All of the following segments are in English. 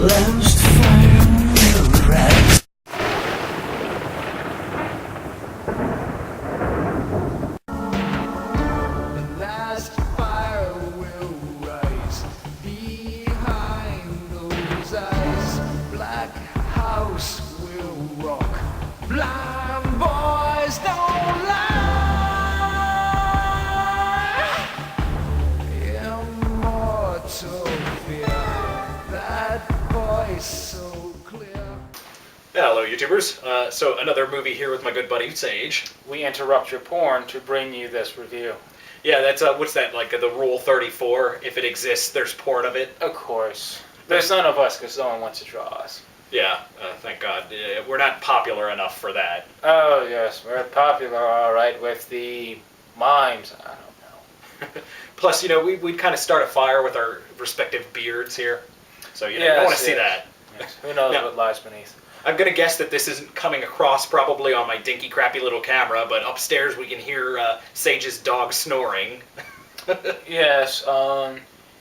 last fire will rise. The last fire will rise behind those eyes. Black house will rock. Blind boys don't lie. Immortal fear. That voice so clear. Hello, YouTubers. So another movie here with my good buddy Sage. We interrupt your porn to bring you this review. Yeah, that's what's that, like the Rule 34? If it exists, there's porn of it. Of course. There's none of us because no one wants to draw us. Yeah, thank God. We're not popular enough for that. Oh, yes. We're popular, all right, with the mimes. I don't know. Plus, you know, we'd kind of start a fire with our respective beards here. So, you know, I want to see that. Yes. Who knows Now, what lies beneath? I'm going to guess that this isn't coming across probably on my dinky, crappy little camera, but upstairs we can hear Sage's dog snoring. Yes,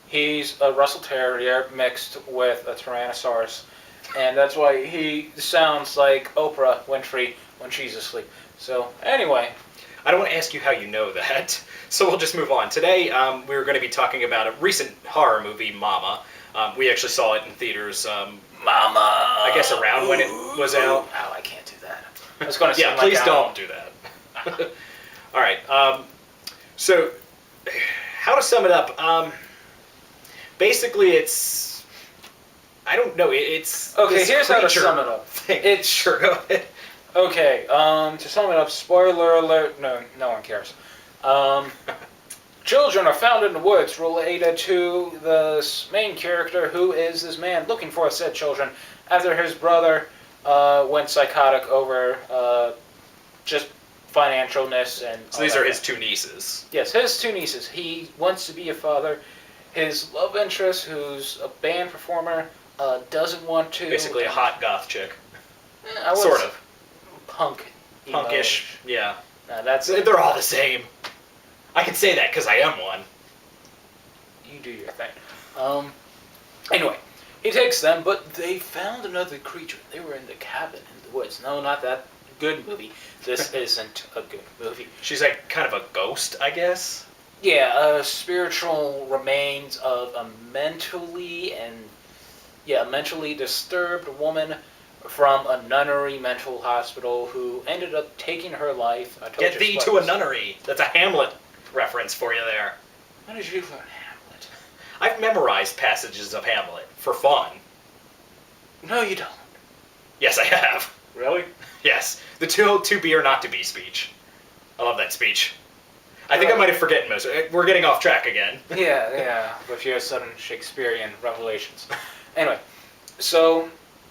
he's a Russell Terrier mixed with a Tyrannosaurus. And that's why he sounds like Oprah Winfrey when she's asleep. So, anyway. I don't want to ask you how you know that, so we'll just move on. Today, we're going to be talking about a recent horror movie, Mama. We actually saw it in theaters, Mama! I guess around when it was out. Oh, I can't do that. I was going to Yeah, please don't do that. All right, so how to sum it up? Basically, it's... I don't know, it's... Okay, here's how to sum it up. It's sure, go ahead. Okay, to sum it up, spoiler alert, no one cares. Children are found in the woods related to the main character, who is this man looking for said children after his brother went psychotic over just financialness and... So these are his two nieces. Yes, his two nieces. He wants to be a father. His love interest, who's a band performer, doesn't want to... Basically a hot goth chick. Sort of. Punk. Punkish, yeah. That's They're all the same. I can say that because I am one. You do your thing. Anyway, he takes them, but they found another creature. They were in the cabin in the woods. No, not that good movie. This isn't a good movie. She's like kind of a ghost, I guess? Yeah, spiritual remains of a mentally disturbed woman from a nunnery mental hospital who ended up taking her life. Get thee to a nunnery. That's a Hamlet reference for you there. When did you learn Hamlet? I've memorized passages of Hamlet for fun. No, you don't. Yes, I have. Really? Yes. The to be or not to be speech. I love that speech. I think I might have forgotten most. We're getting off track again. Yeah, with your sudden Shakespearean revelations. Anyway, so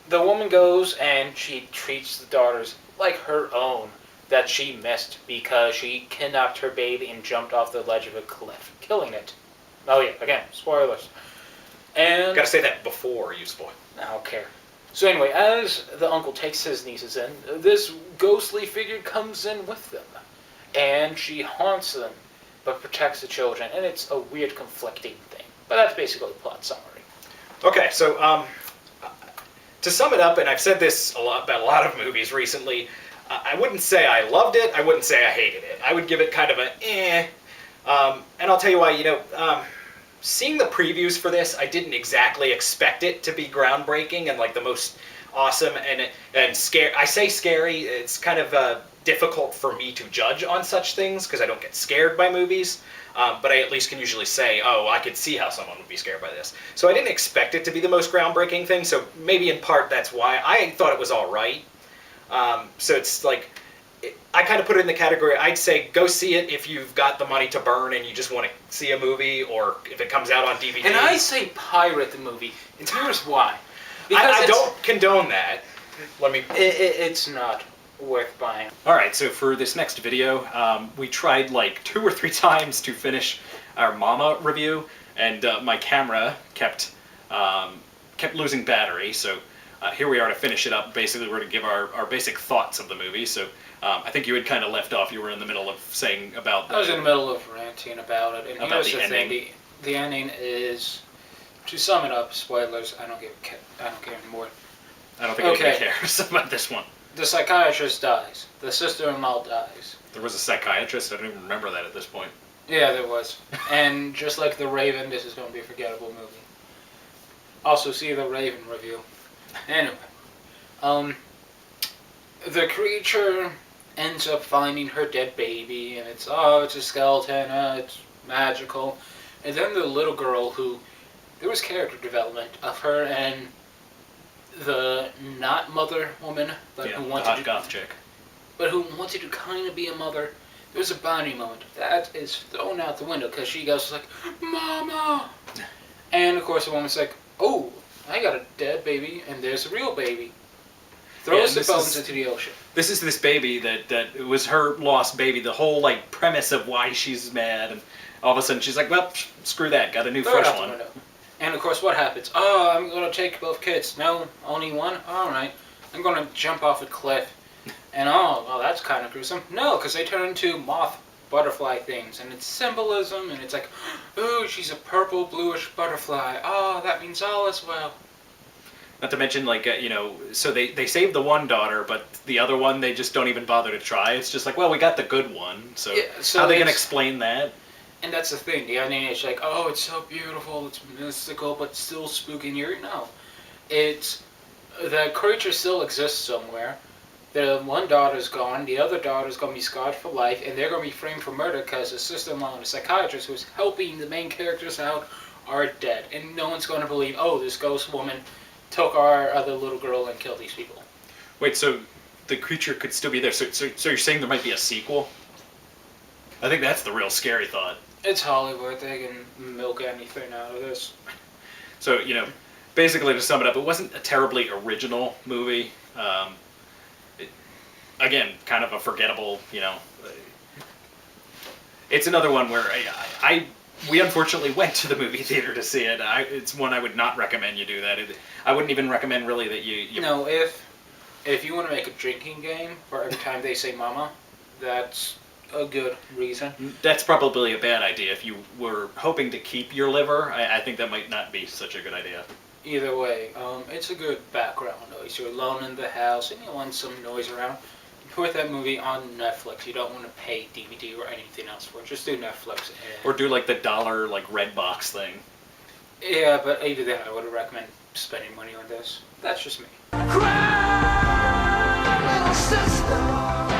the woman goes and she treats the daughters like her own that she missed because she kidnapped her baby and jumped off the ledge of a cliff, killing it. Oh yeah, again, spoilers. And Gotta say that before you spoil. I don't care. So anyway, as the uncle takes his nieces in, this ghostly figure comes in with them. And she haunts them, but protects the children, and it's a weird conflicting thing. But that's basically the plot summary. Okay, so to sum it up, and I've said this about a lot of movies recently, I wouldn't say I loved it, I wouldn't say I hated it. I would give it kind of a eh. And I'll tell you why, you know, seeing the previews for this, I didn't exactly expect it to be groundbreaking and like the most awesome and scary. I say scary, it's kind of difficult for me to judge on such things because I don't get scared by movies. But I at least can usually say, oh, I could see how someone would be scared by this. So I didn't expect it to be the most groundbreaking thing, so maybe in part that's why. I thought it was all right. So it's like, I kind of put it in the category, I'd say go see it if you've got the money to burn and you just want to see a movie, or if it comes out on DVD. And I say pirate the movie, and here's why. Because I don't condone that. Let me... It's not worth buying. Alright, so for this next video, we tried like 2 or 3 times to finish our Mama review, and my camera kept losing battery, so here we are to finish it up. Basically, we're going to give our basic thoughts of the movie. So I think you had kind of left off. You were in the middle of saying about I was in the middle of ranting about it. And about here's the ending. thing. The ending is To sum it up, spoilers. I don't care anymore. I don't think anybody cares about this one. The psychiatrist dies. The sister-in-law dies. There was a psychiatrist. I don't even remember that at this point. Yeah, there was. And just like The Raven, this is going to be a forgettable movie. Also, see the Raven review. Anyway, the creature ends up finding her dead baby, and it's a skeleton, it's magical. And then the little girl who, there was character development of her and the not mother woman, but Yeah, who the wanted hot to, goth chick. but who wanted to kind of be a mother. There was a bonding moment that is thrown out the window because she goes like, "Mama," and of course the woman's like, "Oh, I got a dead baby, and there's a real baby." Throws the bones into the ocean. This is this baby that it was her lost baby. The whole like premise of why she's mad, and all of a sudden she's like, "Well, screw that, got a new Throw it fresh out the one." window. And of course, what happens? Oh, I'm gonna take both kids. No, only one. All right, I'm gonna jump off a cliff. And oh, well, that's kind of gruesome. No, because they turn into moth butterfly things, and it's symbolism, and it's like, ooh, she's a purple bluish butterfly. Oh, that means all is well. Not to mention, like, so they save the one daughter, but the other one they just don't even bother to try. It's just like, well, we got the good one, so, Yeah, so how are they going to explain that? And that's the thing. The ending is like, oh, it's so beautiful, it's mystical, but still spooky and eerie. No. It's, the creature still exists somewhere. The one daughter's gone, the other daughter's going to be scarred for life, and they're going to be framed for murder because the sister-in-law and the psychiatrist who's helping the main characters out are dead. And no one's going to believe, oh, this ghost woman took our other little girl and killed these people. Wait, so the creature could still be there. So you're saying there might be a sequel? I think that's the real scary thought. It's Hollywood. They can milk anything out of this. So, basically to sum it up, it wasn't a terribly original movie. Again, kind of a forgettable, It's another one where we unfortunately went to the movie theater to see it. It's one I would not recommend you do that. I wouldn't even recommend really that you... If you want to make a drinking game for every time they say mama, that's a good reason. That's probably a bad idea. If you were hoping to keep your liver, I think that might not be such a good idea. Either way, it's a good background noise. You're alone in the house and you want some noise around. Put that movie on Netflix. You don't want to pay DVD or anything else for it. Just do Netflix. Or do like the $1 Red Box thing. Yeah, but even then I would recommend spending money on this. That's just me. Cry, little sister.